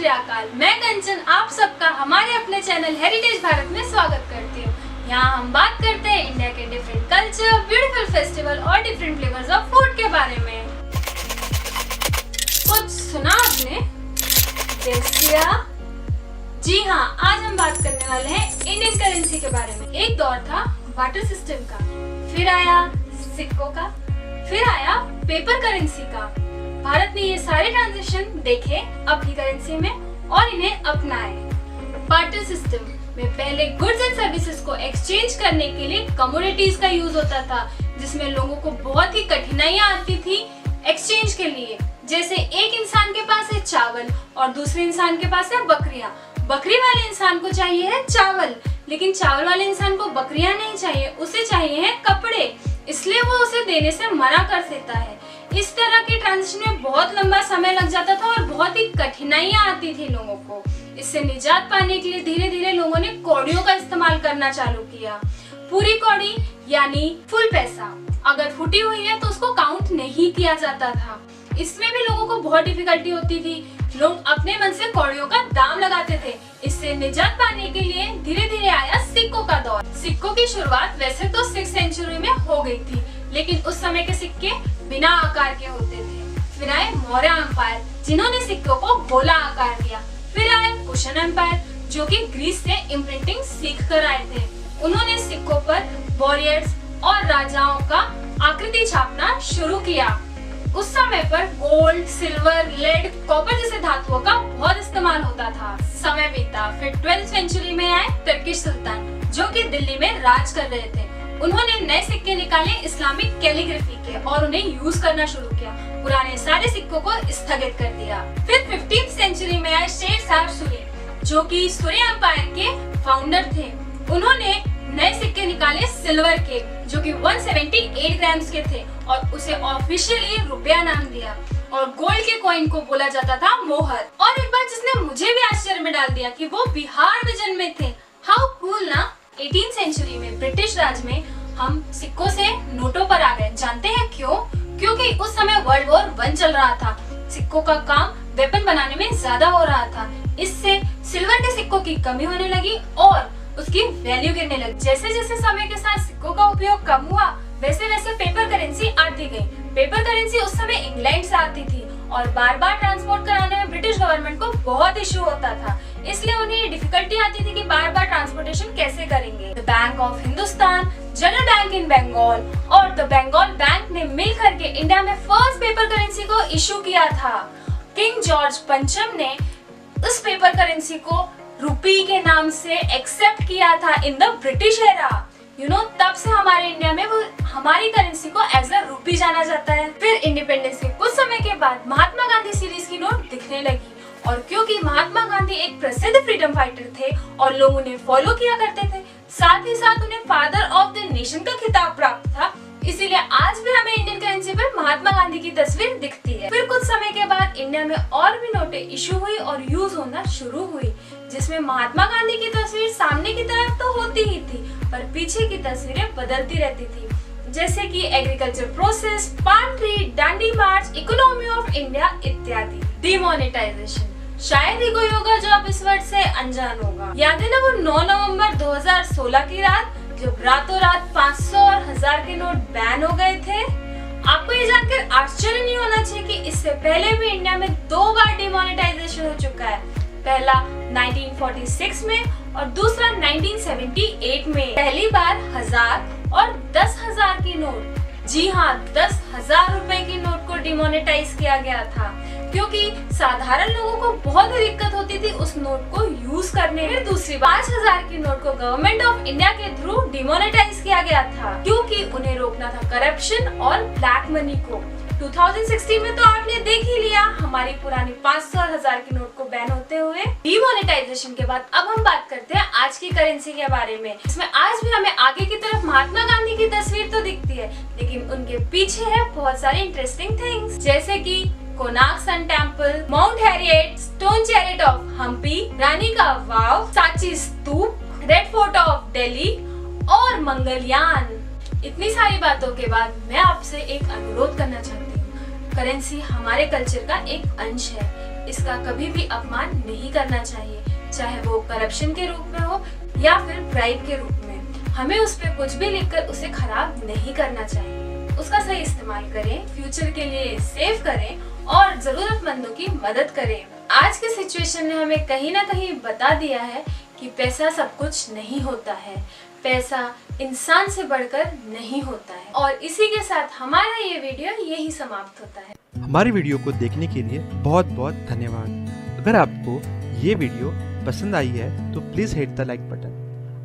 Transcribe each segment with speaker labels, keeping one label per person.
Speaker 1: श्री अकाल। मैं कंचन आप सबका हमारे अपने चैनल हेरिटेज भारत में स्वागत करती हूँ। यहाँ हम बात करते हैं इंडिया के डिफरेंट कल्चर, ब्यूटीफुल फेस्टिवल और डिफरेंट फ्लेवर्स ऑफ फूड के बारे में। कुछ सुना आपने? जी हाँ, आज हम बात करने वाले हैं इंडियन करेंसी के बारे में। एक दौर था बार्टर सिस्टम का, फिर आया सिक्कों का, फिर आया पेपर करेंसी का। भारत ने ये सारे ट्रांजिशन देखे अपनी करेंसी में और इन्हें अपनाए। बार्टर सिस्टम में पहले गुड्स एंड सर्विसेज को एक्सचेंज करने के लिए कमोडिटीज का यूज होता था, जिसमें लोगों को बहुत ही कठिनाइयां आती थी एक्सचेंज के लिए। जैसे एक इंसान के पास है चावल और दूसरे इंसान के पास है बकरियां। बकरी वाले इंसान को चाहिए है चावल, लेकिन चावल वाले इंसान को बकरियां नहीं चाहिए, उसे चाहिए है कपड़े, इसलिए वो उसे देने से मना कर देता है। इस तरह के ट्रांजिशन में बहुत लंबा समय लग जाता था और बहुत ही कठिनाइयां आती थी लोगों को। इससे निजात पाने के लिए धीरे धीरे लोगों ने कौड़ियों का इस्तेमाल करना चालू किया। पूरी कौड़ी यानी फुल पैसा, अगर फूटी हुई है तो उसको काउंट नहीं किया जाता था। इसमें भी लोगों को बहुत डिफिकल्टी होती थी। लोग अपने मन से कौड़ियों का दाम लगाते थे। इससे निजात पाने के लिए धीरे धीरे आया सिक्कों का दौर। सिक्कों की शुरुआत वैसे तो 6th सेंचुरी में हो गई थी, लेकिन उस समय के सिक्के बिना आकार के होते थे। फिर आए मौर्य एम्पायर, जिन्होंने सिक्कों को गोला आकार दिया। फिर आए कुशन एम्पायर, जो कि ग्रीस से इम्प्रिंटिंग सीख कर आए थे। उन्होंने सिक्कों पर वॉरियर्स और राजाओं का आकृति छापना शुरू किया। उस समय पर गोल्ड, सिल्वर, लेड, कॉपर जैसे धातुओं का बहुत इस्तेमाल होता था। समय बीता, फिर 12th सेंचुरी में आए तुर्किश सुल्तान, जो कि दिल्ली में राज कर रहे थे। उन्होंने नए सिक्के निकाले इस्लामिक कैलीग्राफी के और उन्हें यूज करना शुरू किया। पुराने सारे सिक्कों को स्थगित कर दिया। फिर 15th सेंचुरी में आए शेर शाह सूरी, जो कि सूरी एम्पायर के फाउंडर थे। उन्होंने नए सिक्के निकाले सिल्वर के, जो कि 178 ग्राम्स के थे और उसे ऑफिशियली रुपया नाम दिया। और गोल्ड के कॉइन को बोला जाता था मोहर। और एक बात जिसने मुझे भी आश्चर्य में डाल दिया कि वो बिहार में जन्मे थे। हाउ कूल ना। 18th सेंचुरी में ब्रिटिश राज में हम सिक्कों से नोटों पर आ गए। जानते हैं क्यों? क्योंकि उस समय वर्ल्ड वॉर 1 चल रहा था। सिक्कों का काम वेपन बनाने में ज्यादा हो रहा था। इससे सिल्वर के सिक्कों की कमी होने लगी और उसकी वैल्यू गिरने लगी। जैसे जैसे समय के साथ सिक्कों का उपयोग कम हुआ, वैसे वैसे पेपर करेंसी आती गई। पेपर करेंसी उस समय इंग्लैंड से आती थी और बार बार ट्रांसपोर्ट कराने में ब्रिटिश गवर्नमेंट को बहुत इशू होता था। इसलिए उन्हें डिफिकल्टी आती थी कि बार बार ट्रांसपोर्टेशन कैसे करेंगे। The bank of Hindustan, general bank in Bengal और द बंगाल बैंक ने मिल करके इंडिया में फर्स्ट पेपर करेंसी को इशू किया था। किंग जॉर्ज पंचम ने उस पेपर करेंसी को रुपी के नाम से एक्सेप्ट किया था इन द ब्रिटिश एरा। तब से हमारे इंडिया में वो हमारी करेंसी को एज अ रुपी जाना जाता है। फिर इंडिपेंडेंस के कुछ समय के बाद महात्मा गांधी सीरीज की नोट दिखने लगी, और क्योंकि महात्मा गांधी एक प्रसिद्ध फ्रीडम फाइटर थे और लोग उन्हें फॉलो किया करते थे, साथ ही साथ उन्हें फादर ऑफ द नेशन का खिताब प्राप्त था, इसीलिए आज भी हमें इंडियन करेंसी पर महात्मा गांधी की तस्वीर दिखती है। फिर कुछ समय के बाद इंडिया में और भी नोटें इशू हुई और यूज होना शुरू हुई, जिसमें महात्मा गांधी की तस्वीर सामने की तरफ तो होती ही थी, पर पीछे की तस्वीरें बदलती रहती थी। जैसे कि agriculture process, palm tree, Dandi March, economy of India इत्यादि। डिमोनेटाइजेशन, शायद ही कोई होगा जो अब इस वर्ड से अनजान होगा। याद है ना वो 9 नवंबर 2016 की रात, जब रातों रात 500 और 1000 के नोट बैन हो गए थे। आपको ये जानकर आश्चर्य नहीं होना चाहिए कि इससे पहले भी इंडिया में 2 बार डिमोनेटाइजेशन हो चुका है। पहला 1946 में और दूसरा 1978 में। पहली बार 1000 और 10,000 की नोट, जी हाँ 10,000 रुपए की नोट को डिमोनेटाइज किया गया था, क्योंकि साधारण लोगों को बहुत ही दिक्कत होती थी उस नोट को यूज करने में। दूसरी 5,000 की नोट को गवर्नमेंट ऑफ इंडिया के थ्रू डिमोनेटाइज किया गया था, क्योंकि उन्हें रोकना था करप्शन और ब्लैक मनी को। 2016 में तो आपने देख ही लिया हमारी पुरानी 500 और 1000 की नोट को बैन होते हुए। डिमोनेटाइजेशन के बाद अब हम बात करते हैं आज की करेंसी के बारे में। इसमें आज भी हमें आगे की तरफ महात्मा गांधी की तस्वीर तो दिखती है, लेकिन उनके पीछे है बहुत सारी इंटरेस्टिंग थिंग्स, जैसे कि Konark Sun Temple, Mount Harriet, stone chariot of Hampi, Rani ka Vav, Sanchi Stupa, Red Fort of Delhi और मंगलयान। इतनी सारी बातों के बाद मैं आपसे एक अनुरोध करना चाहती हूँ। करेंसी हमारे कल्चर का एक अंश है। इसका कभी भी अपमान नहीं करना चाहिए, चाहे वो करप्शन के रूप में हो या फिर ब्राइब के रूप में। हमें उस पर कुछ भी लिखकर उसे खराब नहीं करना चाहिए। उसका सही इस्तेमाल करें, फ्यूचर के लिए सेव करें और जरूरतमंदों की मदद करें। आज के सिचुएशन ने हमें कहीं ना कहीं बता दिया है कि पैसा सब कुछ नहीं होता है, पैसा इंसान से बढ़कर नहीं होता है। और इसी के साथ हमारा ये वीडियो यही समाप्त होता है।
Speaker 2: हमारी वीडियो को देखने के लिए बहुत बहुत धन्यवाद। अगर आपको ये वीडियो पसंद आई है तो please hit the like button,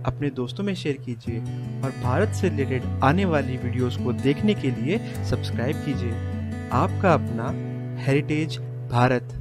Speaker 2: अपने दोस्तों में शेयर कीजिए और भारत से रिलेटेड आने वाली वीडियोस को देखने के लिए सब्सक्राइब कीजिए। आपका अपना हेरिटेज भारत।